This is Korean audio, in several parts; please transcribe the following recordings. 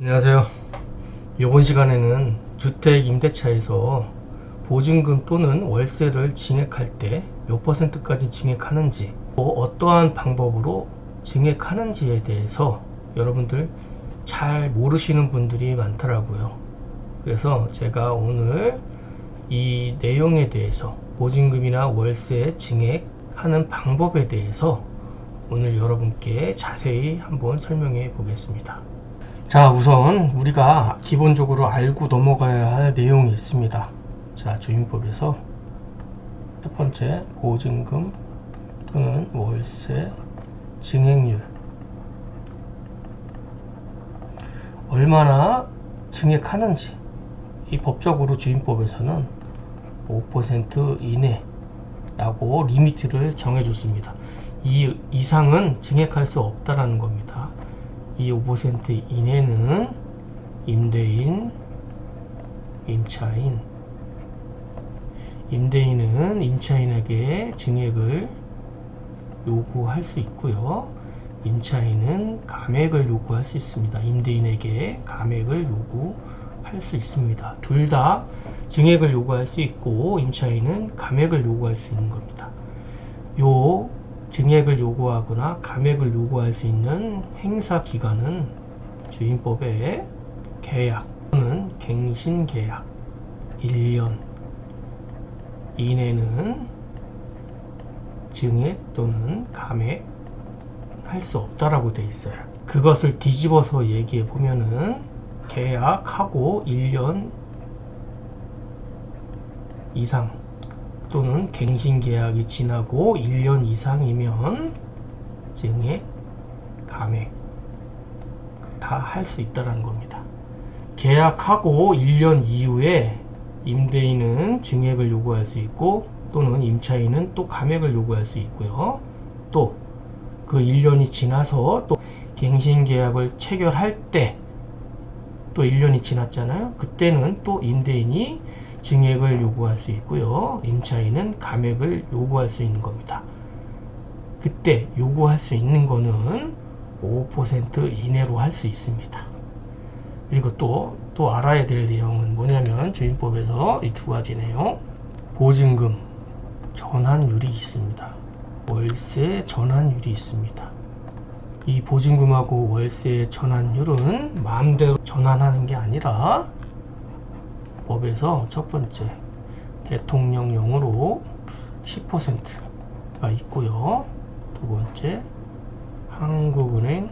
안녕하세요. 이번 시간에는 주택 임대차에서 보증금 또는 월세를 증액할 때 몇 %까지 증액하는지, 또 어떠한 방법으로 증액하는지에 대해서 여러분들 잘 모르시는 분들이 많더라고요. 그래서 제가 오늘 이 내용에 대해서, 보증금이나 월세 증액하는 방법에 대해서 오늘 여러분께 자세히 한번 설명해 보겠습니다. 자, 우선 우리가 기본적으로 알고 넘어가야 할 내용이 있습니다. 자, 주임법에서 첫 번째, 보증금 또는 월세 증액률, 얼마나 증액하는지, 이 법적으로 주임법에서는 5% 이내라고 리미트를 정해줬습니다. 이 이상은 증액할 수 없다라는 겁니다. 이 5% 이내는 임대인, 임차인, 임대인은 임차인에게 증액을 요구할 수 있고요. 임차인은 감액을 요구할 수 있습니다. 임대인에게 감액을 요구할 수 있습니다. 둘 다 증액을 요구할 수 있고 임차인은 감액을 요구할 수 있는 겁니다. 요 증액을 요구하거나 감액을 요구할 수 있는 행사 기간은 주임법의 계약 또는 갱신계약 1년 이내는 증액 또는 감액 할 수 없다라고 되어 있어요. 그것을 뒤집어서 얘기해 보면은 계약하고 1년 이상 또는 갱신계약이 지나고 1년 이상이면 증액, 감액 다 할 수 있다는 겁니다. 계약하고 1년 이후에 임대인은 증액을 요구할 수 있고 또는 임차인은 또 감액을 요구할 수 있고요. 또 그 1년이 지나서 또 갱신계약을 체결할 때 또 1년이 지났잖아요. 그때는 또 임대인이 증액을 요구할 수 있고요. 임차인은 감액을 요구할 수 있는 겁니다. 그때 요구할 수 있는 거는 5% 이내로 할 수 있습니다. 그리고 또 알아야 될 내용은 뭐냐면 주임법에서 이 두 가지 내용, 보증금 전환율이 있습니다. 월세 전환율이 있습니다. 이 보증금하고 월세의 전환율은 마음대로 전환하는 게 아니라 법에서 첫 번째, 대통령령으로 10%가 있고요. 두 번째, 한국은행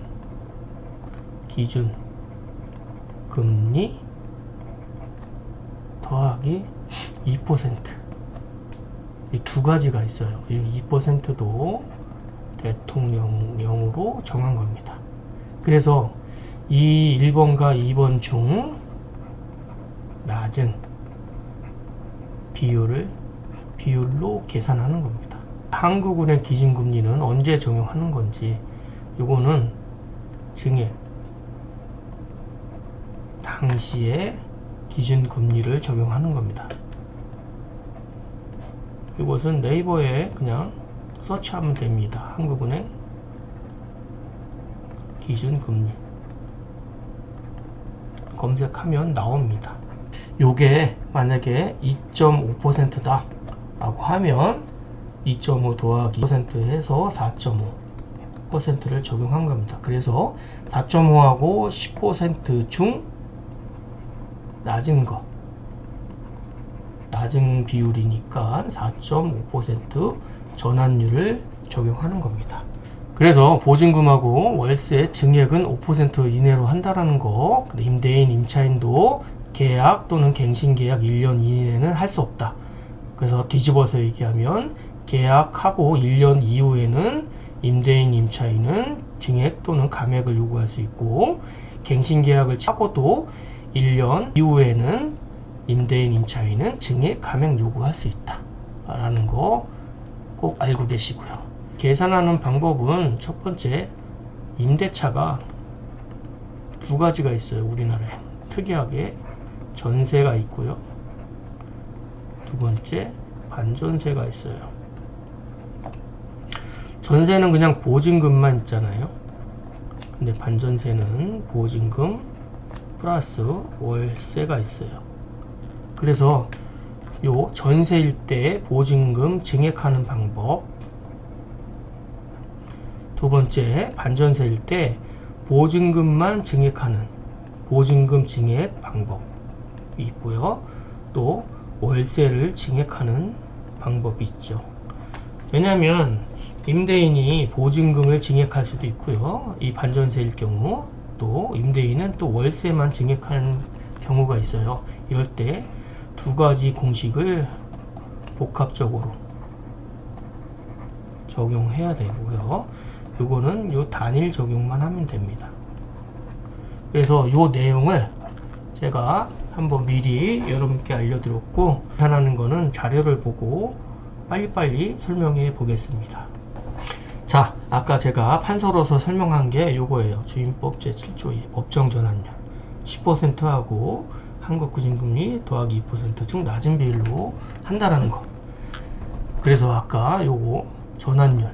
기준 금리 더하기 2%, 이 두 가지가 있어요. 이 2%도 대통령령으로 정한 겁니다. 그래서 이 1번과 2번 중 낮은 비율로 계산하는 겁니다. 한국은행 기준금리는 언제 적용하는 건지, 이거는 증액 당시에 기준금리를 적용하는 겁니다. 이것은 네이버에 그냥 서치하면 됩니다. 한국은행 기준금리 검색하면 나옵니다. 요게 만약에 2.5%다 라고 하면 2.5 더하기 2% 해서 4.5%를 적용한 겁니다. 그래서 4.5하고 10% 중 낮은 비율이니까 4.5% 전환율을 적용하는 겁니다. 그래서 보증금하고 월세 증액은 5% 이내로 한다라는 거, 임대인, 임차인도 계약 또는 갱신계약 1년 이내는 할 수 없다. 그래서 뒤집어서 얘기하면 계약하고 1년 이후에는 임대인, 임차인은 증액 또는 감액을 요구할 수 있고, 갱신계약을 하고도 1년 이후에는 임대인, 임차인은 증액, 감액 요구할 수 있다 라는 거 꼭 알고 계시고요. 계산하는 방법은 첫 번째, 임대차가 두 가지가 있어요. 우리나라에 특이하게 전세가 있고요. 두 번째, 반전세가 있어요. 전세는 그냥 보증금만 있잖아요. 근데 반전세는 보증금, 플러스 월세가 있어요. 그래서 요 전세일 때 보증금 증액하는 방법, 두 번째 반전세일 때 보증금만 증액하는 보증금 증액 방법이 있고요. 또 월세를 증액하는 방법이 있죠. 왜냐하면 임대인이 보증금을 증액할 수도 있고요. 이 반전세일 경우 또 임대인은 또 월세만 증액하는 경우가 있어요. 이럴 때 두 가지 공식을 복합적으로 적용해야 되고요. 이거는 요 단일 적용만 하면 됩니다. 그래서 요 내용을 제가 한번 미리 여러분께 알려드렸고, 계산하는 거는 자료를 보고 빨리빨리 설명해 보겠습니다. 자, 아까 제가 판서로서 설명한 게 요거예요. 주임법 제7조 2 법정 전환율 10%하고 한국구직금리 더하기 2% 중 낮은 비율로 한다라는 거. 그래서 아까 요거 전환율,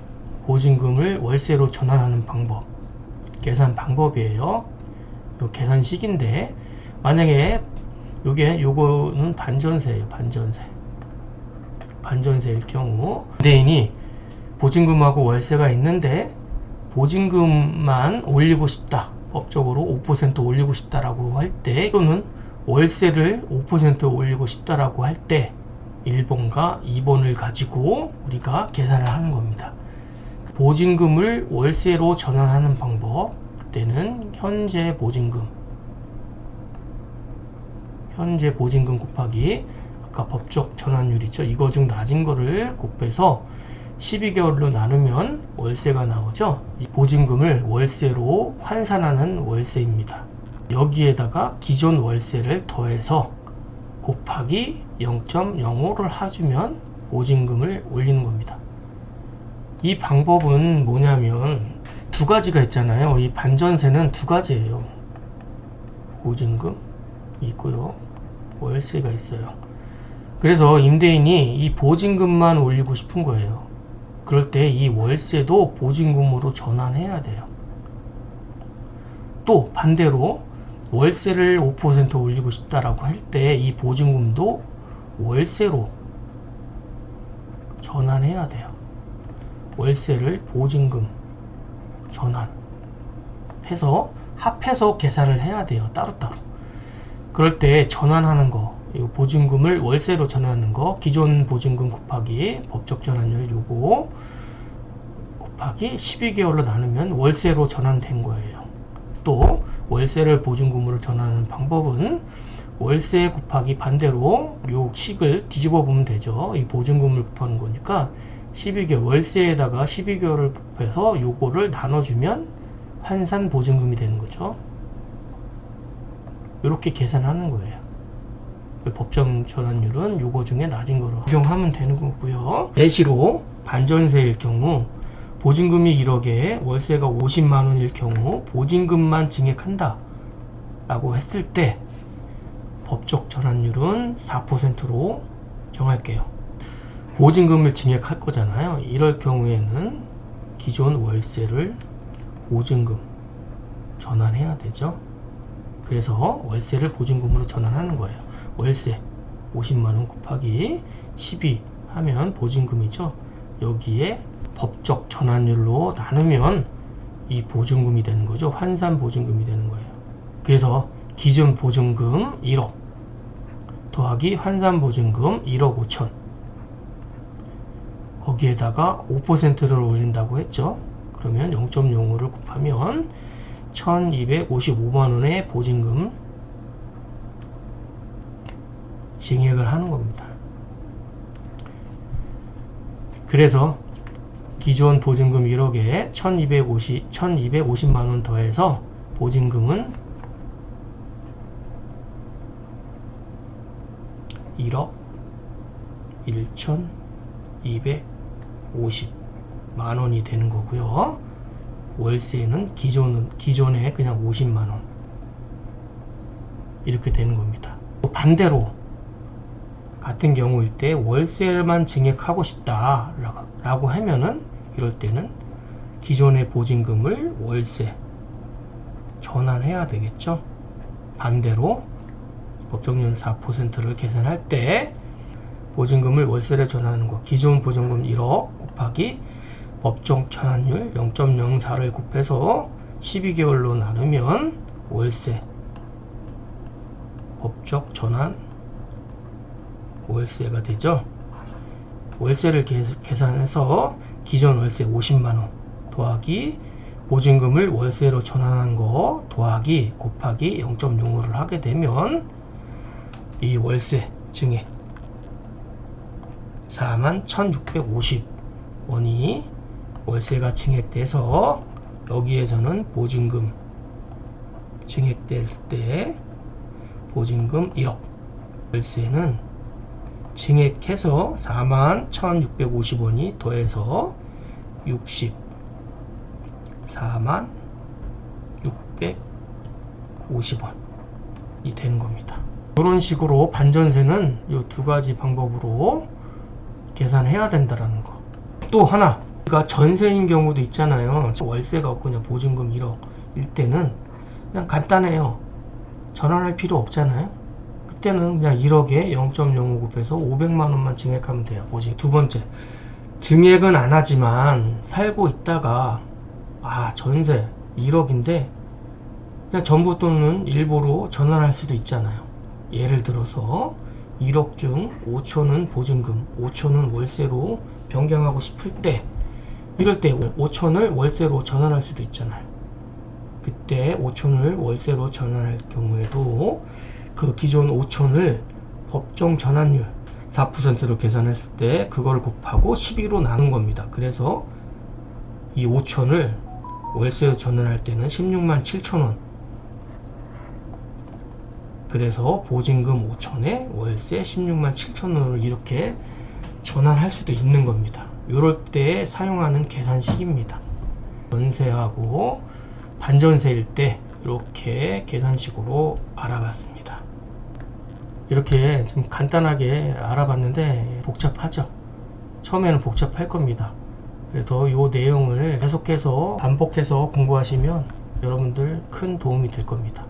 보증금을 월세로 전환하는 방법, 계산 방법이에요. 요 계산식인데, 만약에 요거는 반전세예요. 반전세일 경우 임대인이 보증금하고 월세가 있는데 보증금만 올리고 싶다, 법적으로 5% 올리고 싶다라고 할 때, 또는 월세를 5% 올리고 싶다라고 할 때 1번과 2번을 가지고 우리가 계산을 하는 겁니다. 보증금을 월세로 전환하는 방법, 그때는 현재 보증금 곱하기 아까 법적 전환율이죠. 이거 중 낮은 거를 곱해서 12개월로 나누면 월세가 나오죠. 이 보증금을 월세로 환산하는 월세입니다. 여기에다가 기존 월세를 더해서 곱하기 0.05를 해주면 보증금을 올리는 겁니다. 이 방법은 뭐냐면 두 가지가 있잖아요. 이 반전세는 두 가지예요. 보증금 있고요, 월세가 있어요. 그래서 임대인이 이 보증금만 올리고 싶은 거예요. 그럴 때 이 월세도 보증금으로 전환해야 돼요. 또 반대로 월세를 5% 올리고 싶다라고 할 때 이 보증금도 월세로 전환해야 돼요. 월세를 보증금 전환해서 합해서 계산을 해야 돼요. 따로따로. 그럴 때 전환하는 거, 이 보증금을 월세로 전환하는 거, 기존 보증금 곱하기 법적 전환율 요거 곱하기 12개월로 나누면 월세로 전환된 거예요. 또 월세를 보증금으로 전환하는 방법은 월세 곱하기 반대로 요 식을 뒤집어 보면 되죠. 이 보증금을 곱하는 거니까 12개월, 월세에다가 12개월을 곱해서 요거를 나눠주면 환산 보증금이 되는 거죠. 이렇게 계산하는 거예요. 법정 전환율은 요거 중에 낮은 거로 적용하면 되는 거고요. 예시로 반전세일 경우 보증금이 1억에 월세가 50만원일 경우 보증금만 증액한다 라고 했을 때 법적 전환율은 4%로 정할게요. 보증금을 증액할 거잖아요. 이럴 경우에는 기존 월세를 보증금 전환해야 되죠. 그래서 월세를 보증금으로 전환하는 거예요. 월세 50만원 곱하기 12 하면 보증금이죠. 여기에 법적 전환율로 나누면 이 보증금이 되는 거죠. 환산 보증금이 되는 거예요. 그래서 기존 보증금 1억 더하기 환산 보증금 1억 5천, 거기에다가 5%를 올린다고 했죠. 그러면 0.05를 곱하면 1255만원의 보증금 증액을 하는 겁니다. 그래서 기존 보증금 1억에 1250만원 더해서 보증금은 1억 1250만원이 되는 거고요. 월세는 기존에 그냥 50만원 이렇게 되는 겁니다. 반대로 같은 경우일 때 월세만 증액하고 싶다 라고 하면은, 이럴 때는 기존의 보증금을 월세 전환해야 되겠죠. 반대로 법정률 4%를 계산할 때 보증금을 월세로 전환하는 거, 기존 보증금 1억 곱하기 법정 전환율 0.04를 곱해서 12개월로 나누면 월세 법적 전환 월세가 되죠. 월세를 계산해서 기존 월세 50만원 더하기 보증금을 월세로 전환한 거 더하기 곱하기 0.05를 하게 되면 이 월세 증액 41,650원이 월세가 증액돼서 여기에서는 보증금 증액될 때 보증금 1억 월세는 증액해서 41,650원이 더해서 64,650원이 되는 겁니다. 이런 식으로 반전세는 이 두 가지 방법으로 계산해야 된다라는 거. 또 하나, 그러니까 전세인 경우도 있잖아요. 월세가 없고 그냥 보증금 1억일 때는 그냥 간단해요. 전환할 필요 없잖아요. 그때는 그냥 1억에 0.05 곱해서 500만원만 증액하면 돼요. 보증. 두 번째, 증액은 안 하지만 살고 있다가 전세 1억인데 그냥 전부 또는 일부로 전환할 수도 있잖아요. 예를 들어서 1억 중 5천은 보증금, 5천은 월세로 변경하고 싶을 때, 이럴 때 5천을 월세로 전환할 수도 있잖아요. 그때 5천을 월세로 전환할 경우에도 그 기존 5천을 법정 전환율 4%로 계산했을 때 그걸 곱하고 12로 나눈 겁니다. 그래서 이 5천을 월세로 전환할 때는 16만 7천원, 그래서 보증금 5천에 월세 16만 7천원으로 이렇게 전환할 수도 있는 겁니다. 이럴 때 사용하는 계산식입니다. 전세하고 반전세일 때 이렇게 계산식으로 알아봤습니다. 이렇게 좀 간단하게 알아봤는데 복잡하죠. 처음에는 복잡할 겁니다. 그래서 이 내용을 계속해서 반복해서 공부하시면 여러분들 큰 도움이 될 겁니다.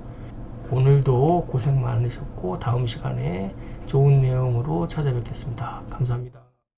오늘도 고생 많으셨고 다음 시간에 좋은 내용으로 찾아뵙겠습니다. 감사합니다.